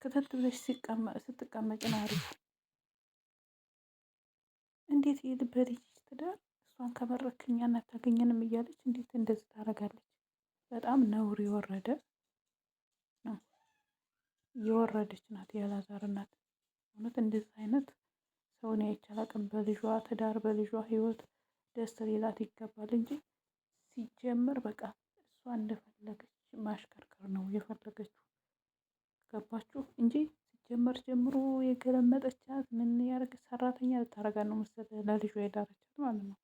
ክትት ብለሽ ስትቀመጭ ነው አሪፍ። እንዴት በልጅ ትዳር እሷን ከመረጥክ እኛን አታገኘንም እያለች እንዴት እንደዚህ ታደርጋለች? በጣም ነውር የወረደ ነው። የወረደች ናት የአላዛር እናት። እውነት እንደዚህ አይነት ሰውን አይቼ አላውቅም። በልጇ ትዳር በልጇ ህይወት ደስ ሊላት ይገባል እንጂ ሲጀመር በቃ እሷ እንደፈለገች ማሽከርከር ነው የፈለገችው። ገባችሁ እንጂ ሲጀመር ጀምሮ የገለመጠቻት ምን ያደርግ ሰራተኛ ልታረጋት ነው መሰለህ ለልጇ የዳረቻት ማለት ነው።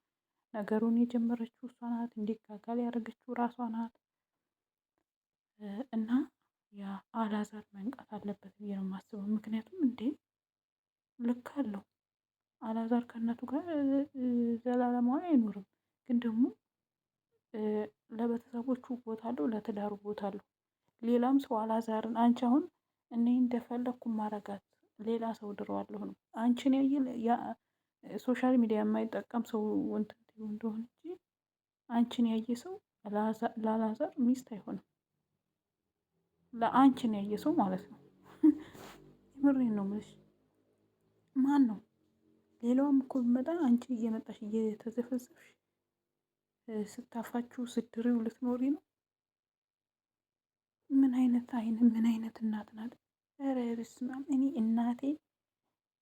ነገሩን የጀመረችው እሷ ናት። እንዲጋጋል ያደረገችው ራሷ ናት። እና ያ አላዛር መንቃት አለበት ብዬ ነው የማስበው። ምክንያቱም እንዴ ልክ አለው አላዛር ከእናቱ ጋር ዘላለማዊ አይኖርም፣ ግን ደግሞ ለቤተሰቦቹ ቦታ አለው፣ ለትዳሩ ቦታ አለው። ሌላም ሰው አላዛርን አንቺ አሁን እኔ እንደፈለግኩ ማረጋት ሌላ ሰው ድረዋለሁ ነው። አንቺን ያየ ሶሻል ሚዲያ የማይጠቀም ሰው እንትን እንደሆነ እንጂ አንቺን ያየ ሰው ለአላዛር ሚስት አይሆንም። ለአንቺን ያየ ሰው ማለት ነው። የምሬን ነው የምልሽ። ማን ነው ሌላውም እኮ ቢመጣ አንቺ እየመጣሽ እየተዘፈዘፍሽ ስታፋችሁ ስትድሪው ልትኖሪ ነው። ምን አይነት ምን አይነት እናት ናት? ኧረ በስመ አብ። እኔ እናቴ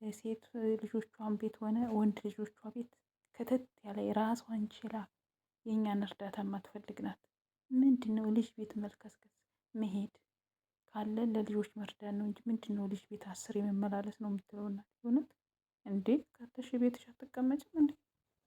ሴት ልጆቿን ቤት ሆነ ወንድ ልጆቿ ቤት ከተት ያለ ራሷን ችላ የእኛን እርዳታ የማትፈልግ ናት። ምንድን ነው ልጅ ቤት መልከስከስ መሄድ ካለ ለልጆች መርዳት ነው እንጂ ምንድን ነው ልጅ ቤት 10 የመመላለስ ነው የምትለው እናት። እውነት እንዴ ከተሽ ቤትሽ አትቀመጭም እንዴ?